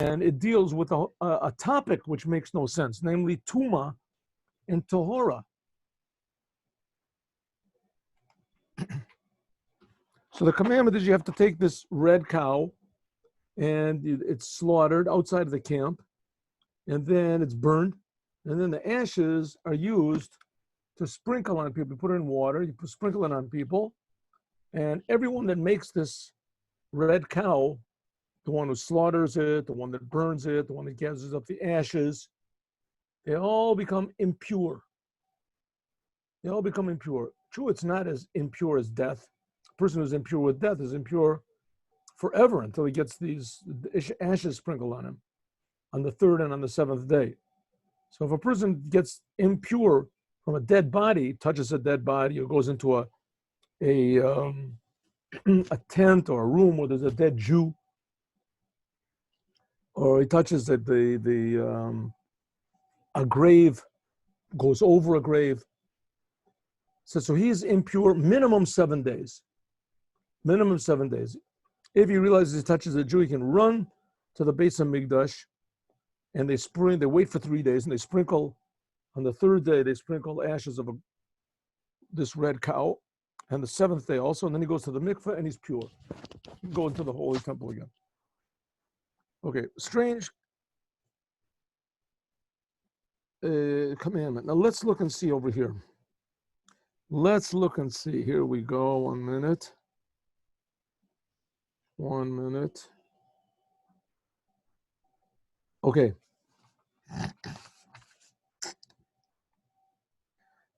And it deals with a topic which makes no sense, namely Tuma and Torah. So the commandment is you have to take this red cow and it's slaughtered outside of the camp, and then it's burned, and then the ashes are used to sprinkle on people. You put it in water, you sprinkle it on people, and everyone that makes this red cow, the one who slaughters it, the one that burns it, the one that gathers up the ashes, they all become impure. They all become impure. True, it's not as impure as death. A person who's impure with death is impure forever until he gets these ashes sprinkled on him on the third and on the seventh day. So if a person gets impure from a dead body, touches a dead body, or goes into a tent or a room where there's a dead Jew, or he touches a grave, goes over a grave. So he's impure minimum 7 days. Minimum 7 days. If he realizes he touches a Jew, he can run to the base of Mikdash, and they wait for 3 days, and they sprinkle, on the third day, they sprinkle ashes of this red cow, and the seventh day also, and then he goes to the mikveh, and he's pure. He can go into the holy temple again. Okay, strange commandment. Now let's look and see over here. Let's look and see. Here we go. 1 minute. 1 minute. Okay.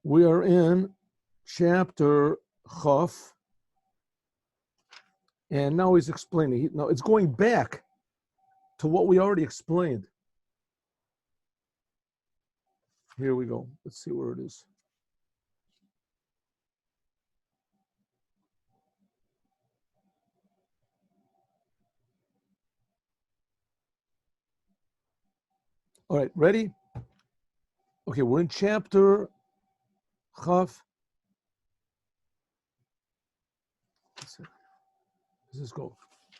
We are in chapter Chaf, and now he's explaining. Now it's going back to what we already explained. Here we go. Let's see where it is. All right, ready? Okay, we're in chapter Chaf. Does this go?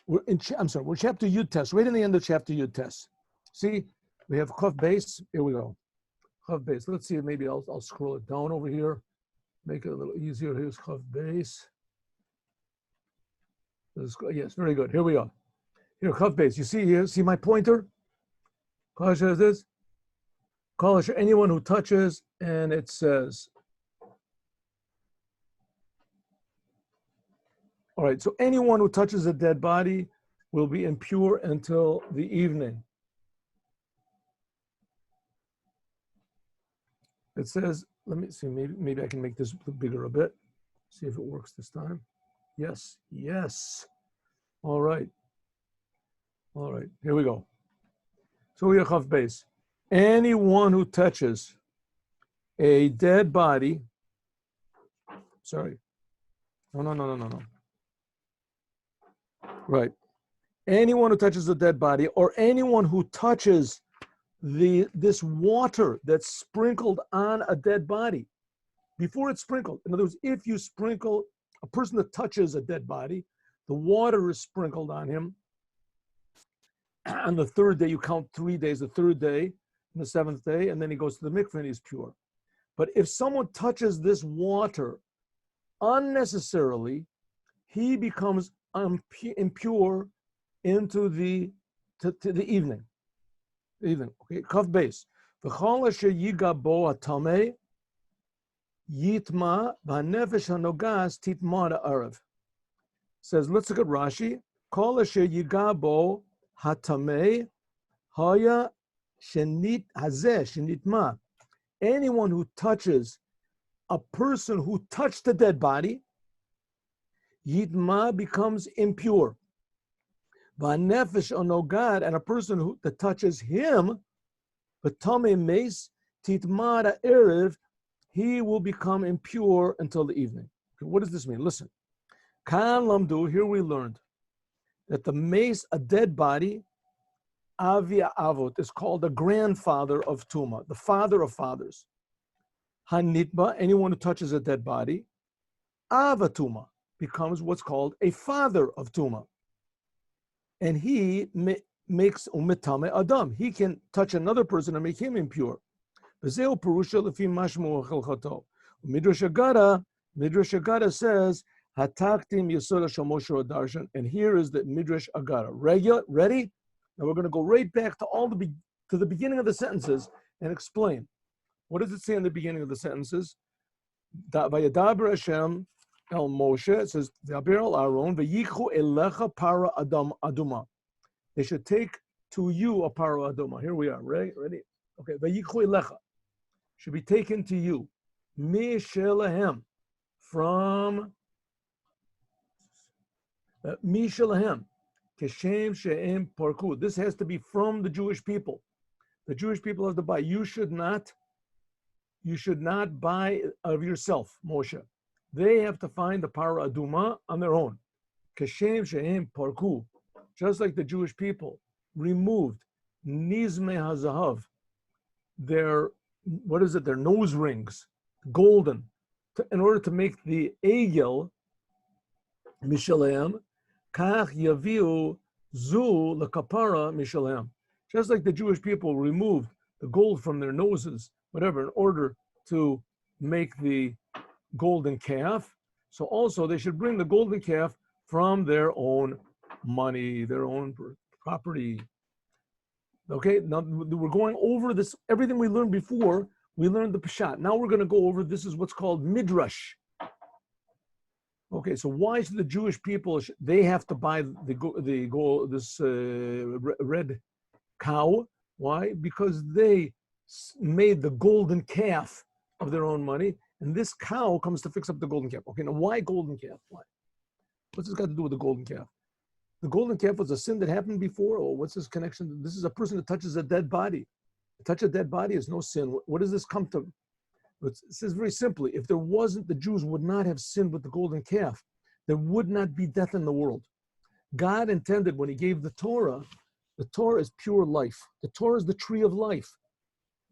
We're chapter Yud Tes, right in the end of chapter Yud Tes. See, we have Chaf base. Here we go. Chaf base. Let's see. Maybe I'll scroll it down over here, make it a little easier. Here's Chaf base. Yes, very good. Here we are. Here, Chaf base. You see here? See my pointer? Kasha is this. Kasha, anyone who touches, and it says. All right, so anyone who touches a dead body will be impure until the evening. It says, let me see, maybe I can make this bigger a bit. See if it works this time. Yes, yes. All right. All right, here we go. So we have Chaf base. Anyone who touches a dead body, sorry. No. Right. Anyone who touches a dead body, or anyone who touches this water that's sprinkled on a dead body before it's sprinkled. In other words, if you sprinkle a person that touches a dead body, the water is sprinkled on him. On the third day, you count 3 days, the third day and the seventh day, and then he goes to the mikveh and he's pure. But if someone touches this water unnecessarily, he becomes impure into the evening. Okay, Chaf base. V'chol asher yiga bo hatameh yitma v'hanefesh hanogas titma ha'arav. Says, let's look at Rashi. Kol asher yiga bo hatameh haya shenit hazeh shenitma. Anyone who touches a person who touched a dead body, Yitma becomes impure. V'hanefesh onogad, and a person that touches him, v'tamei meis titma ha'erev, he will become impure until the evening. Okay, what does this mean? Listen. Kan lamdu, here we learned that the meis, a dead body, avia avot, is called the grandfather of Tuma, the father of fathers. Hanitba, anyone who touches a dead body, avatuma, becomes what's called a father of Tuma. And he, makes umetame adam. He can touch another person and make him impure. Midrash Agada says, Hataktim Yesod Shomosho Darshan, and here is the Midrash Agada. Ready? Now we're going to go right back to the beginning of the sentences and explain. What does it say in the beginning of the sentences? Vayadaber Hashem el Moshe. It says, Daber el Aaron v'yichu elecha para adam aduma. They should take to you a para aduma. Here we are. Ready? Okay. V'yichu elecha should be taken to you. Mishelahem from Mishelahem. Keshem she'em parku. This has to be from the Jewish people. The Jewish people have to buy. You should not buy of yourself, Moshe. They have to find the para aduma on their own. Keshem she'em parku. Just like the Jewish people removed nizme hazahav, their nose rings, golden, in order to make the egel mishalem, kach yaviu zu lekapara mishalem. Just like the Jewish people removed the gold from their noses, whatever, in order to make the golden calf, so also they should bring the golden calf from their own money, their own property. Okay, now we're going over this, everything we learned before, we learned the Peshat. Now we're going to go over, this is what's called Midrash. Okay, so why should the Jewish people, they have to buy this red cow? Why? Because they made the golden calf of their own money, and this cow comes to fix up the golden calf. Okay, now why golden calf? Why? What's this got to do with the golden calf? The golden calf was a sin that happened before, or what's this connection? This is a person that touches a dead body. To touch a dead body is no sin. What does this come to? It says very simply, if there wasn't, the Jews would not have sinned with the golden calf. There would not be death in the world. God intended when he gave the Torah is pure life. The Torah is the tree of life.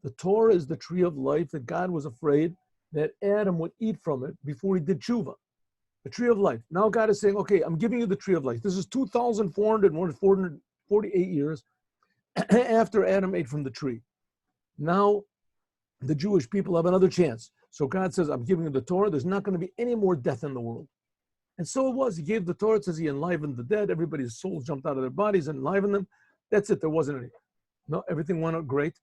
The Torah is the tree of life that God was afraid that Adam would eat from it before he did tshuva. The tree of life. Now God is saying, okay, I'm giving you the tree of life. This is 2,448 years after Adam ate from the tree. Now the Jewish people have another chance. So God says, I'm giving you the Torah. There's not going to be any more death in the world. And so it was. He gave the Torah. It says he enlivened the dead. Everybody's souls jumped out of their bodies and enlivened them. That's it. There wasn't any. No, everything went out great.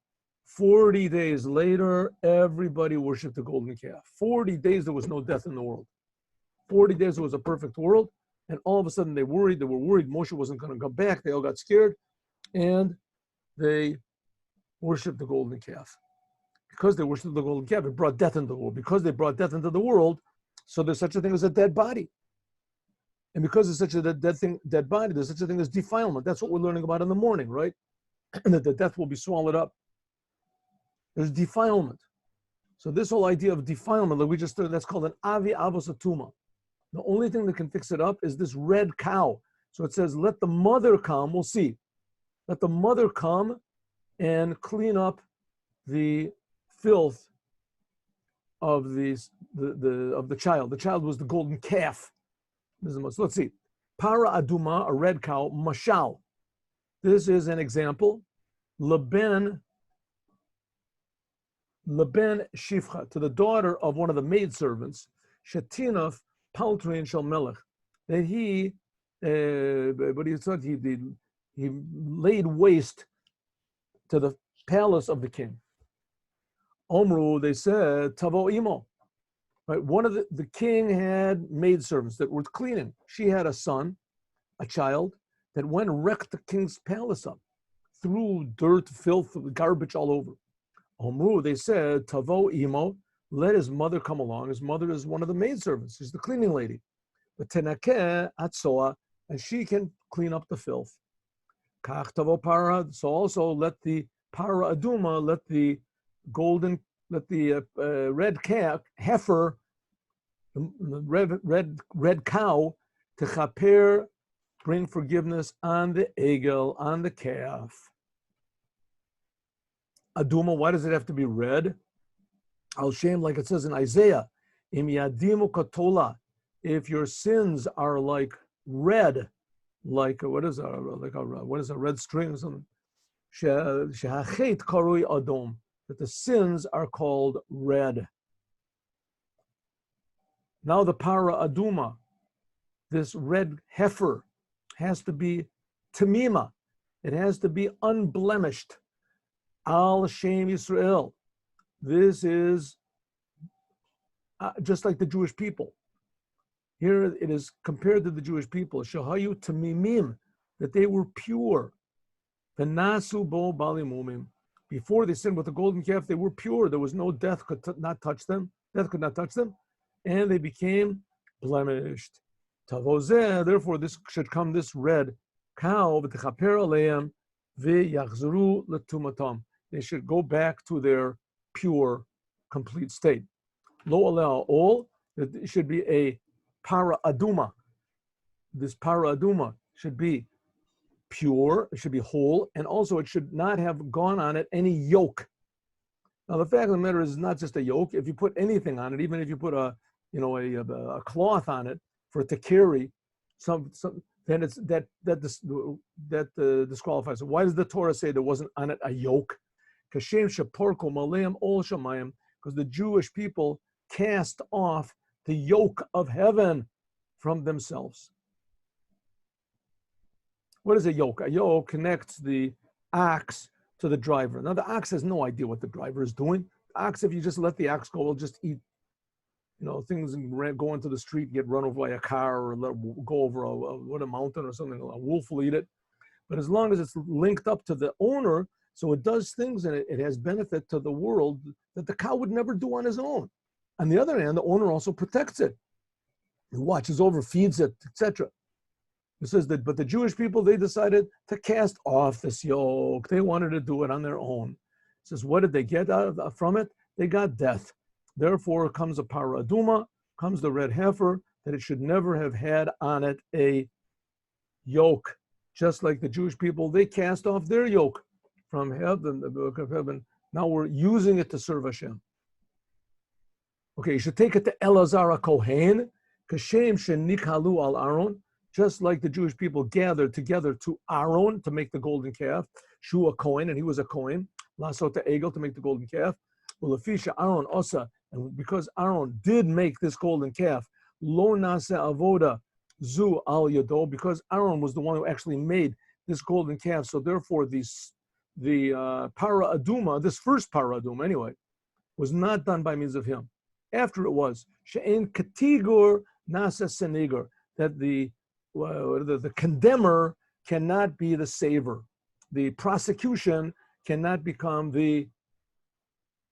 40 days later, everybody worshipped the golden calf. 40 days, there was no death in the world. 40 days, it was a perfect world. And all of a sudden, they were worried Moshe wasn't going to come back. They all got scared. And they worshipped the golden calf. Because they worshipped the golden calf, it brought death into the world. Because they brought death into the world, so there's such a thing as a dead body. And because there's such a dead body, there's such a thing as defilement. That's what we're learning about in the morning, right? That the death will be swallowed up. There's defilement. So this whole idea of defilement that we just learned, that's called an avi avos atuma. The only thing that can fix it up is this red cow. So it says, let the mother come, we'll see. Let the mother come and clean up the filth of the child. The child was the golden calf. So let's see. Para aduma, a red cow, mashal. This is an example. Leben shifcha, to the daughter of one of the maidservants, shetinaf paltrin shel melech, that he laid waste to the palace of the king. Omru, they said, tavo imo. Right, one of the king had maidservants that were cleaning. She had a son, a child, that went and wrecked the king's palace up, threw dirt, filth, garbage all over. Omru, they said, tavo imo, let his mother come along. His mother is one of the maidservants. She's the cleaning lady. But tenakeh atsoa, and she can clean up the filth. Kach tavo para, so also let the para aduma, let the red calf, heifer, the red cow, to chaper, bring forgiveness on the egel, on the calf. Aduma, why does it have to be red? Al Shem, like it says in Isaiah, Im yadimu katola, if your sins are like red, like what is a red string or something. Shehachet karui adom, that the sins are called red. Now the para aduma, this red heifer, has to be tamima. It has to be unblemished. Al Shem Yisrael. This is just like the Jewish people. Here it is compared to the Jewish people. Shahayu Tmimim, that they were pure. V'nasu bo balimumim. Before they sinned with the golden calf, they were pure. There was no death could not touch them. Death could not touch them, and they became blemished. Tavozeh, therefore, this should come this red cow. V'techaper aleim v'yachzuru letumatam. They should go back to their pure, complete state. Lo aleh all. It should be a para aduma. This para aduma should be pure, it should be whole, and also it should not have gone on it any yoke. Now the fact of the matter is not just a yoke. If you put anything on it, even if you put a cloth on it for it to carry some then it's that disqualifies it. Why does the Torah say there wasn't on it a yoke? Because the Jewish people cast off the yoke of heaven from themselves. What is a yoke? A yoke connects the ox to the driver. Now the ox has no idea what the driver is doing. The ox, if you just let the ox go, will just eat, things and go into the street, get run over by a car, or go over a mountain or something. A wolf will eat it. But as long as it's linked up to the owner, so it does things and it has benefit to the world that the cow would never do on his own. On the other hand, the owner also protects it. He watches over, feeds it, etc. It says that, but the Jewish people, they decided to cast off this yoke. They wanted to do it on their own. It says, what did they get from it? They got death. Therefore comes a para aduma, comes the red heifer, that it should never have had on it a yoke. Just like the Jewish people, they cast off their yoke from heaven, the book of heaven. Now we're using it to serve Hashem. Okay, you should take it to Elazar Kohen, Kashem shenikhalu al Aaron, just like the Jewish people gathered together to Aaron to make the golden calf, Shu a Kohen, and he was a Kohen, Lasota Egel to make the golden calf, Ulafisha Aaron Osa, and because Aaron did make this golden calf, Lo Nase Avoda Zu al Yado, because Aaron was the one who actually made this golden calf, so therefore the para aduma, this first para aduma anyway, was not done by means of him. After it was she'en katigur nasa senigur, that the condemner cannot be the saver, the prosecution cannot become the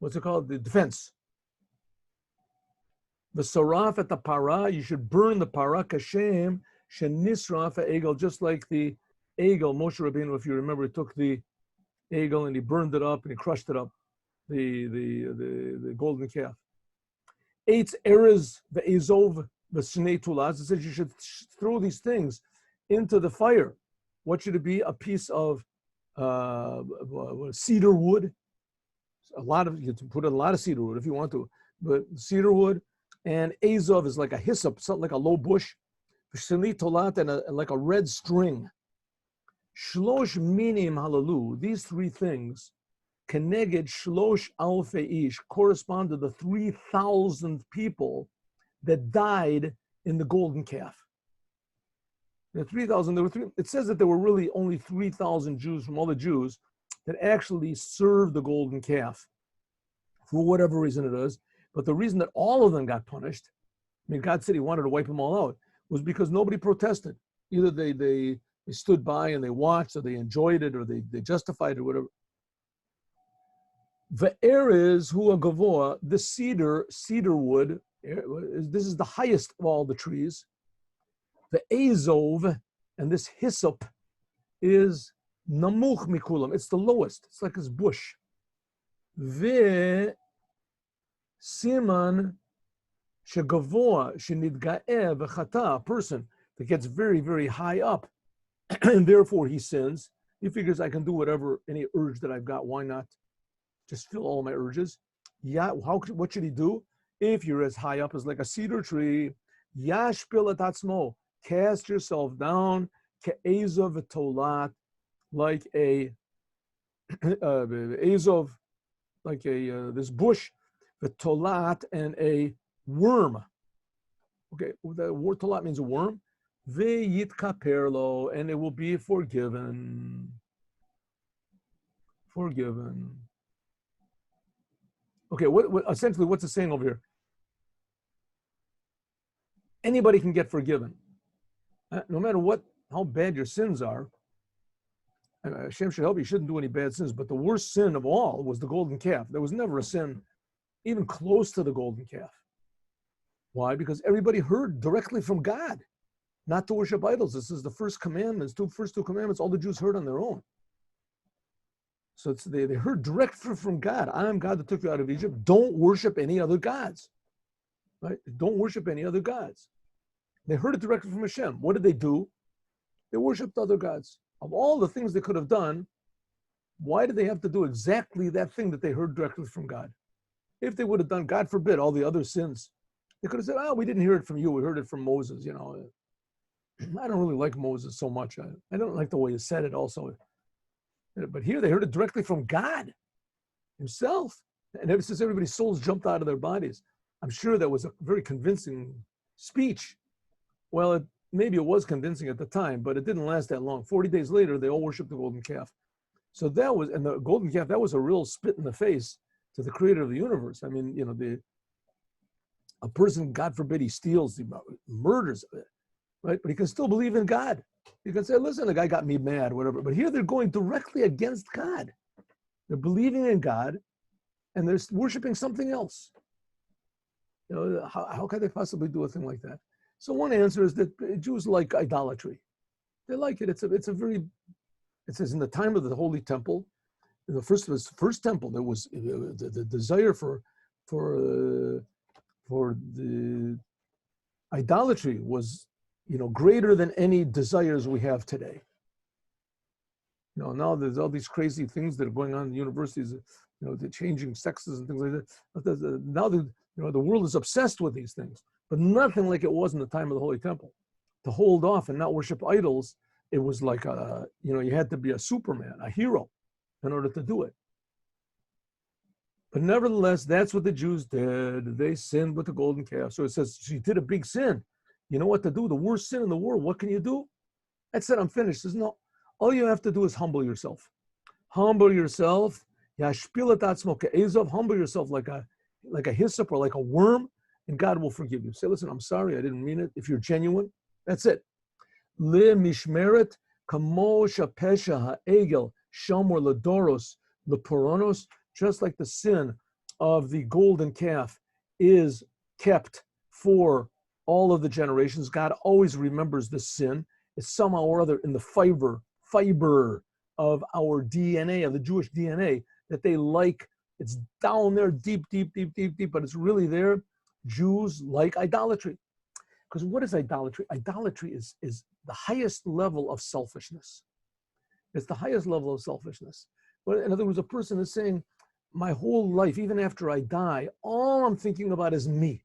the defense. The saraf at the para, you should burn the para kashem shenisraf egel, just like the egel. Moshe Rabbeinu, if you remember, took the egel and he burned it up and he crushed it up, the golden calf. Eitz erez ve'ezov v'shnei tulaz. It says you should throw these things into the fire. What should it be? A piece of cedar wood. You can put a lot of cedar wood if you want to, but cedar wood, and ezov is like a hyssop, something like a low bush. V'shnei tulat, and like a red string. Shlosh minim halalu. These three things, Keneged Shlosh Alfei Ish, correspond to the 3,000 people that died in the golden calf. The 3,000, it says that there were really only 3,000 Jews from all the Jews that actually served the golden calf, for whatever reason it is. But the reason that all of them got punished, God said he wanted to wipe them all out, was because nobody protested. Either they stood by and they watched, or they enjoyed it, or they justified it, or whatever. The erez hu agavoa, the cedar wood, this is the highest of all the trees. The azov, and this hyssop, is namuch mikulam. It's the lowest. It's like this bush. Ve siman shegavoa shenidga'eh v'chata, a person that gets very, very high up, and therefore he sins. He figures, I can do whatever, any urge that I've got. Why not just fill all my urges? Yeah, what should he do? If you're as high up as like a cedar tree, yashpil atatzmo, cast yourself down, ke'ezov v'tolat, like a ezov, like a this bush, v'tolat, and a worm. Okay, the word tolat means a worm. Ve'yitkaperlo, and it will be forgiven. Forgiven. Okay, what essentially what's it saying over here? Anybody can get forgiven, no matter how bad your sins are. Hashem should help you. You shouldn't do any bad sins, but the worst sin of all was the golden calf. There was never a sin even close to the golden calf. Why? Because everybody heard directly from God not to worship idols. This is the first commandments, first two commandments, all the Jews heard on their own. So they heard direct from God. I am God that took you out of Egypt. Don't worship any other gods. Right? Don't worship any other gods. They heard it directly from Hashem. What did they do? They worshipped other gods. Of all the things they could have done, why did they have to do exactly that thing that they heard directly from God? If they would have done, God forbid, all the other sins, they could have said, we didn't hear it from you. We heard it from Moses. I don't really like Moses so much. I don't like the way he said it also. But here they heard it directly from God himself. And ever since everybody's souls jumped out of their bodies, I'm sure that was a very convincing speech. Well, maybe it was convincing at the time, but it didn't last that long. 40 days later, they all worshiped the golden calf. So and the golden calf, that was a real spit in the face to the creator of the universe. I mean, a person, God forbid, he steals, he murders, right? But he can still believe in God. You can say, listen, the guy got me mad, whatever. But here they're going directly against God. They're believing in God, and they're worshiping something else. How could they possibly do a thing like that? So one answer is that Jews like idolatry. They like it. It says in the time of the Holy Temple, in the first temple, there was the desire for the idolatry was, greater than any desires we have today. Now there's all these crazy things that are going on in universities, they're changing sexes and things like that. But now the world is obsessed with these things, but nothing like it was in the time of the Holy Temple. To hold off and not worship idols, it was like you had to be a Superman, a hero, in order to do it. But nevertheless, that's what the Jews did. They sinned with the golden calf. So it says she did a big sin. You know what to do? The worst sin in the world. What can you do? That's it. I'm finished. Says no. All you have to do is humble yourself. Humble yourself. Humble yourself like a hyssop or like a worm, and God will forgive you. Say, listen, I'm sorry, I didn't mean it. If you're genuine, that's it. Le mishmeret kamo shapesha ha'egel shamor ledoros leporonos. Just like the sin of the golden calf is kept for all of the generations, God always remembers this sin. It's somehow or other in the fiber of our DNA, of the Jewish DNA, that they like. It's down there deep, but it's really there. Jews like idolatry. Because what is idolatry? Idolatry is the highest level of selfishness. It's the highest level of selfishness. But in other words, a person is saying, my whole life, even after I die, all I'm thinking about is me.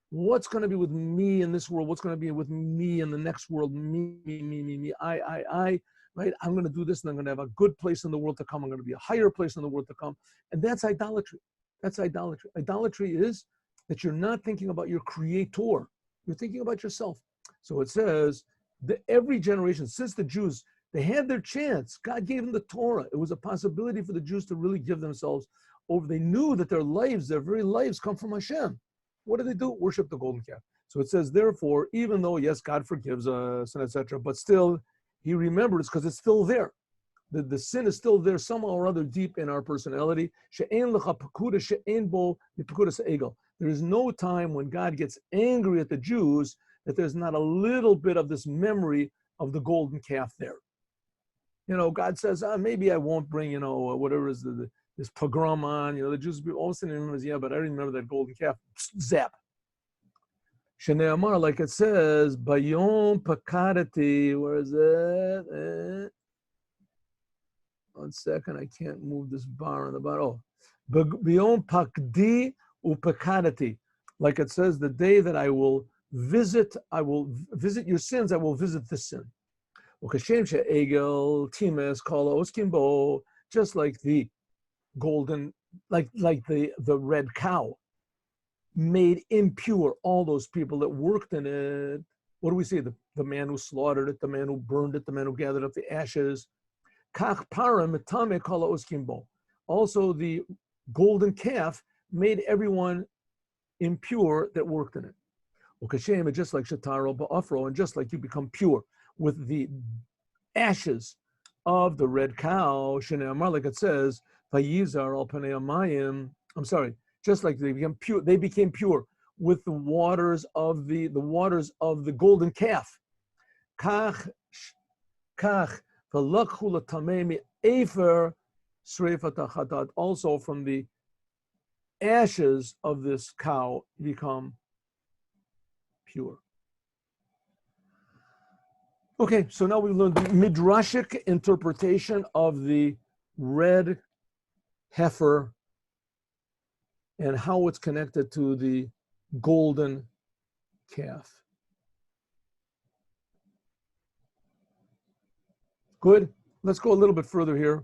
What's going to be with me in this world? What's going to be with me in the next world? Me. I. Right? I'm going to do this, and I'm going to have a good place in the world to come. I'm going to be a higher place in the world to come. And that's idolatry. That's idolatry. Idolatry is that you're not thinking about your creator. You're thinking about yourself. So it says that every generation, since the Jews, they had their chance. God gave them the Torah. It was a possibility for the Jews to really give themselves over. They knew that their very lives come from Hashem. What do? Worship the golden calf. So it says, therefore, even though, yes, God forgives us and etc., but still, he remembers because it's still there. The sin is still there somehow or other deep in our personality. There is no time when God gets angry at the Jews that there's not a little bit of this memory of the golden calf there. God says, maybe I won't bring, whatever is this pogrom on. The Jews all of a sudden remembers, yeah, but I remember that golden calf. Zap. Shneamar, like it says, Bayom Pakadati, where is it? 1 second, I can't move this bar on the bottom. Oh, Bayom Pakdi Upakadati. Like it says, the day that I will visit your sins, I will visit this sin. Ukashem she'egel times kol oskim bo, just like the golden, like the red cow made impure all those people that worked in it. What do we say? The man who slaughtered it, the man who burned it, the man who gathered up the ashes. Kach param etame kol oskim bo. Also, the golden calf made everyone impure that worked in it. Ukashem, just like shataro ba'afro, and just like you become pure with the ashes of the red cow, Shneimar, like it says, Vayizar al panei hamayim. I'm sorry, just like they became pure with the waters of the golden calf. Kach v'lakhu l'tamei efer sreifat ha'chatat. Also from the ashes of this cow become pure. Okay, so now we learned the midrashic interpretation of the red heifer and how it's connected to the golden calf. Good. Let's go a little bit further here.